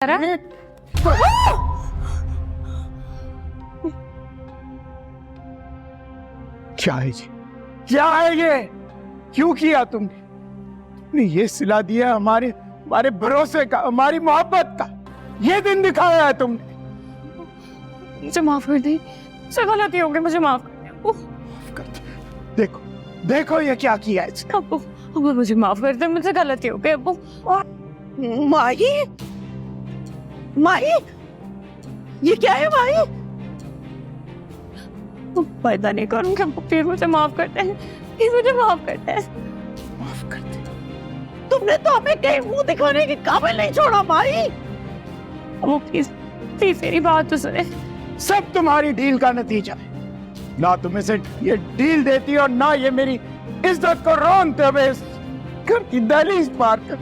क्या है ये? क्या है ये? क्यों किया तुमने ये सिला दिया हमारे भरोसे का, हमारी मोहब्बत का ये दिन दिखाया है तुमने। मुझे माफ कर दे, मुझसे गलती हो गई, मुझे माफ कर दे। माफ कर दे। देखो देखो ये क्या किया है इसने। अब्बू, अब्बू मुझे माफ कर दे, मुझसे गलती हो गई अब्बू। माही, माही, ये क्या है माही? पैदा नहीं करूंगी अब्बू, फिर मुझे माफ करते हैं, फिर मुझे माफ करते हैं। माफ कर दे। तुमने तो हमें कहीं मुंह दिखाने के काबिल नहीं छोड़ा माही। अब्बू प्लीज प्लीज मेरी बात तो सुने। सब तुम्हारी डील का नतीजा है। ना तुम इसे ये डील देती और ना ये मेरी इज्जत को रोनते हुए इस घर की दहलीज पार कर।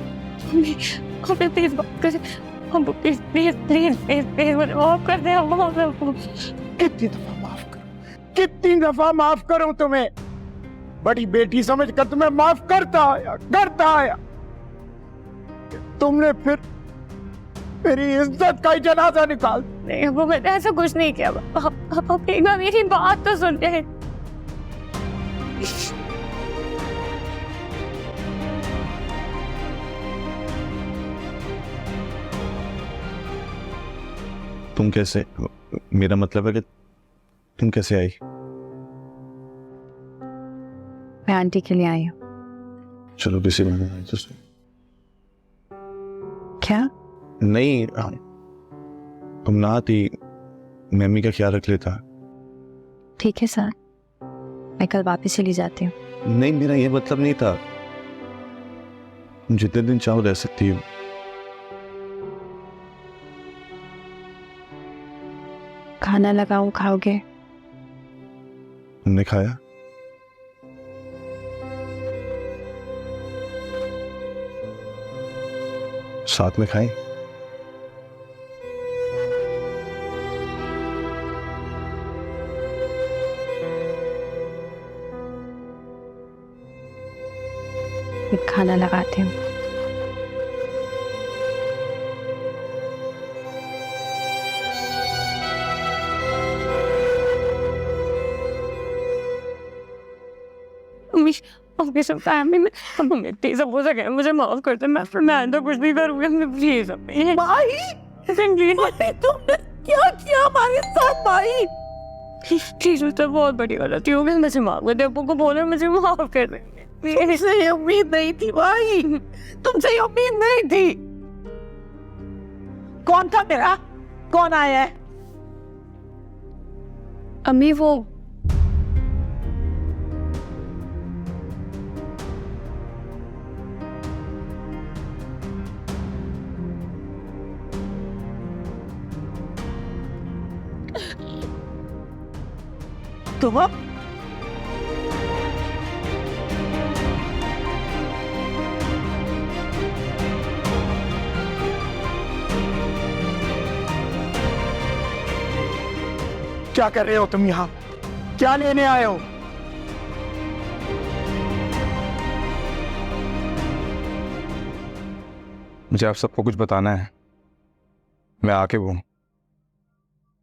अब्बू प्लीज बात करें, अब्बू please please please please please मुझे माफ कर दे अब्बू। कितनी दफा माफ करूं, कितनी दफा माफ करूं तुम्हें? बड़ी बेटी समझकर तुम्हें माफ करता आया। तुमने फिर मेरी इज्जत का ही जनाजा निकाल। नहीं अब्बू, मैंने ऐसा कुछ नहीं किया। अब एक बार मेरी बात तो सुन ले। तुम कैसे, मेरा मतलब है कि तुम कैसे आई? मैं आंटी के लिए आई हूँ। चलो किसी बहाने आई तो सही। क्या? नहीं, तुम ना आती, मम्मी का ख्याल रख लेता। ठीक है सर, मैं कल वापस चली जाती हूँ। नहीं, मेरा ये मतलब नहीं था। तुम जितने दिन चाहो रह सकती हो। खाना लगाऊं, खाओगे? तुमने खाया? साथ में खाएं? खाना लगाती हूँ। अम्मी सब फैमिली में अम्मी प्लीज अब्बू से कहें मुझे माफ कर दे। मैं आइंदा कुछ नहीं करूंगी अम्मी, प्लीज अम्मी। माही, प्लीज माही, तुमने क्या किया हमारे साथ माही? प्लीज उससे बहुत बड़ी गलती हो गई, मुझे माफ कर दे। अब्बू को बोलो मुझे माफ कर दे। तुमसे ये उम्मीद नहीं थी माही, तुमसे ये उम्मीद नहीं थी। कौन था मेरा? कौन आया है? अम्मी वो तुम अब क्या कर रहे हो तुम यहाँ? क्या लेने आए हो? मुझे आप सबको कुछ बताना है। मैं आके वो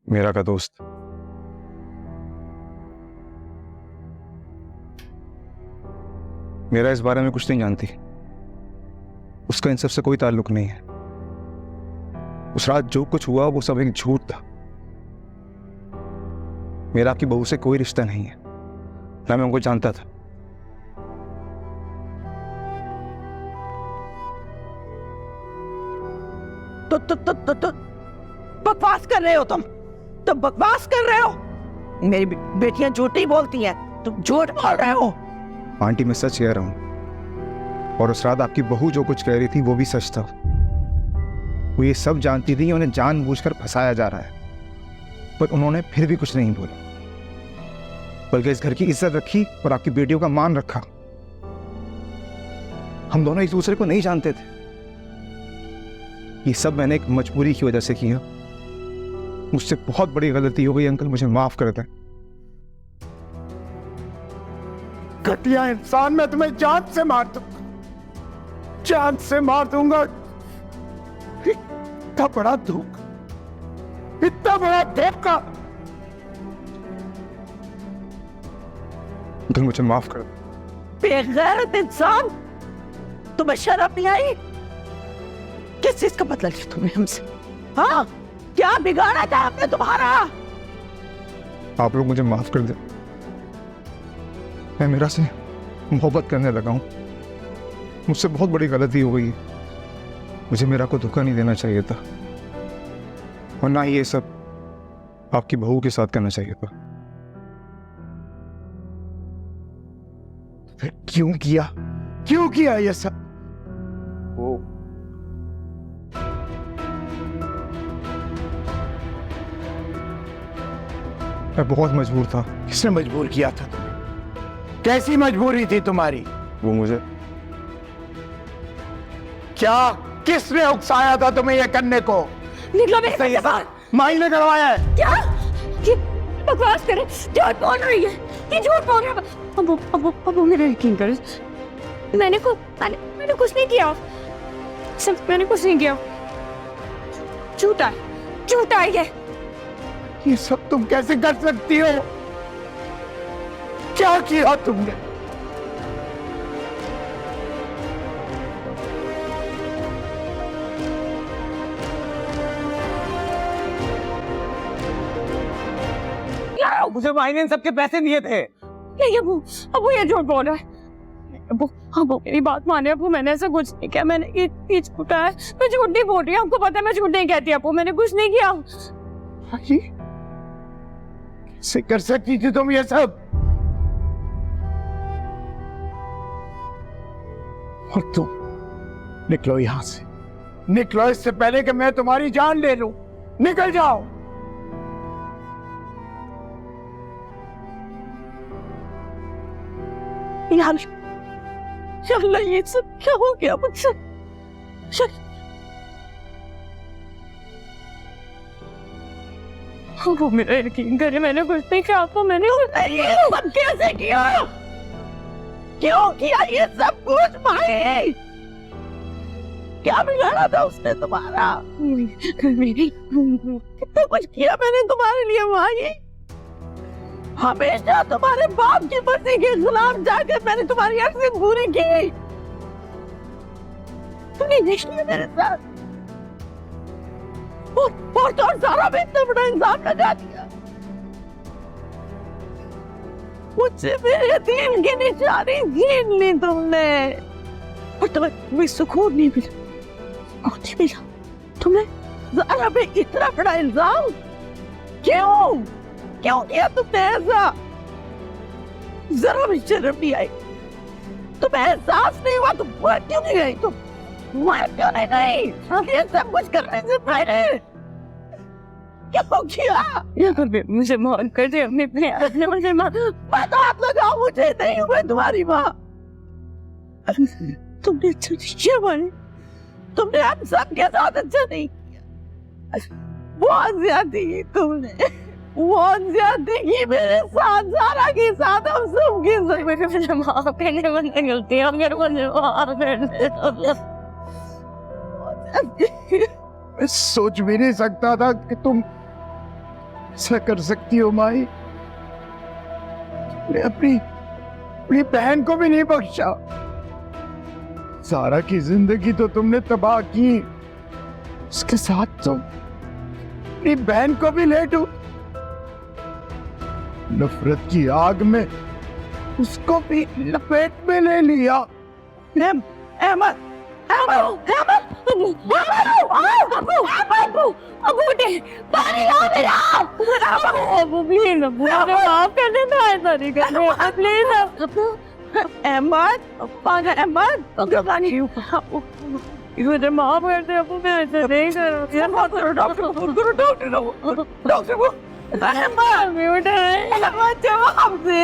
मेरा का दोस्त, मेरा इस बारे में कुछ नहीं जानती। उसका इन सब से कोई ताल्लुक नहीं है। उस रात जो कुछ हुआ वो सब एक झूठ था। मेरा आपकी बहू से कोई रिश्ता नहीं है, ना मैं उनको जानता था। तो बकवास कर रहे हो तुम बकवास कर रहे हो। मेरी बेटियां झूठ ही बोलती हैं, तुम झूठ बोल रहे हो। आंटी मैं सच कह रहा हूं, और उस रात आपकी बहू जो कुछ कह रही थी वो भी सच था। वो ये सब जानती थी, उन्हें जानबूझकर फंसाया जा रहा है, पर उन्होंने फिर भी कुछ नहीं बोला, बल्कि इस घर की इज्जत रखी और आपकी बेटियों का मान रखा। हम दोनों एक दूसरे को नहीं जानते थे। ये सब मैंने एक मजबूरी की वजह से किया। मुझसे बहुत बड़ी गलती हो गई अंकल, मुझे माफ कर दें। घटिया इंसान, मैं तुम्हें जान से मार दूंगा, जान से मार दूंगा। इतना बड़ा धोखा, इतना बड़ा धोखा। अंकल मुझे माफ कर दो। बेगैरत इंसान, तुम्हें शर्म नहीं आई? किस चीज का बदला लिया तुमने हमसे? हाँ, क्या बिगाड़ा था हमने तुम्हारा? आप लोग मुझे माफ कर दे। मैं मीरा से मोहब्बत करने लगा हूं। मुझसे बहुत बड़ी गलती हो गई है। मुझे मीरा को धोखा नहीं देना चाहिए था, और ना ही ये सब आपकी बहू के साथ करना चाहिए था। फिर क्यों किया, क्यों किया ये सब? वो मैं बहुत मजबूर था। किसने मजबूर किया था तुम्हें? कैसी मजबूरी थी तुम्हारी? वो मुझे क्या, किसने उकसाया था तुम्हें ये करने को? निकलो मेरे घर से बाहर। माई ने करवाया है। क्या? ये बकवास करे, झूठ बोल रही है, ये झूठ बोल रहा है। अबू मेरा यकीन करो, मैंने कुछ नहीं किया, सिर्फ मैंने कुछ नहीं किया। झूठा है ये सब तुम कैसे कर सकती हो? क्या किया तुमने? मुझे भाई ने सबके पैसे दिए थे। नहीं अबू ये झूठ बोल रहा है। अबू मेरी बात माने अबू, मैंने ऐसा कुछ नहीं किया। मैंने ये झूठा है, मैं झूठ नहीं बोल रही हूँ, आपको पता है मैं झूठ नहीं कहती। अबू मैंने कुछ नहीं किया। कैसे कर सकती थी तुम ये सब? और तुम निकलो यहां से, निकलो इससे पहले कि मैं तुम्हारी जान ले लूं। निकल जाओ। यार अल्लाह, ये सब क्या हो गया मुझसे? वो मेरा यकीन करे, मैंने कुछ नहीं किया। आपको मैंने ये सब कैसे किया? क्यों किया ये सब कुछ भाई? क्या बिगाड़ा था उसने तुम्हारा? कितना कुछ किया मैंने तुम्हारे लिए भाई। हमेशा तुम्हारे बाप की मर्जी के खिलाफ जाकर मैंने तुम्हारी हर जिद पूरी की। तुमने नहीं किया मेरे साथ, और तो सारा में इतना बड़ा इल्जाम लगा दिया। मुझसे मेरे दिल की निशानी छीन ली तुमने, और तुम्हें सुकून नहीं मिला, सुकून नहीं मिला। तुमने ज़ारा पे इतना बड़ा इल्जाम क्यों किया तुमने ऐसा? जरा भी शर्म नहीं आई? तुम्हें एहसास नहीं हुआ? तुम मर क्यों नहीं गई? तुम मर क्यों नहीं गई? ये सब कुछ करने से पहले क्या किया? या मुझे माफ कर दे, अपने मुझे माफ। मैं तो हाथ लगाऊं, मुझे नहीं हुए तुम्हारी माँ। तुमने अच्छा नहीं किया माने, तुमने हम सब के साथ अच्छा नहीं किया। बहुत ज्यादा की तुमने, बहुत ज्यादा की मेरे साथ, ज़ारा के साथ, हम सब के साथ। मुझे माफ करने वाली गलती है, मेरे को माफ कर दे। मैं सोच भी नहीं सकता था कि तुम ऐसा कर सकती हो माई। तुमने अपनी बहन को भी नहीं बख्शा। ज़ारा की जिंदगी तो तुमने तबाह की, उसके साथ तुम अपनी बहन को भी ले डूब, नफरत की आग में उसको भी लपेट में ले लिया। अहमद, पानी लाओ मेरा। अबू प्लीज, अबू माफ कर दे, मैं ऐसा नहीं करने, प्लीज। अहमद, पानी मुझे माफ कर दे अबू, मैं ऐसा नहीं करूँगी। डॉक्टर को अहमद, जवाब दे।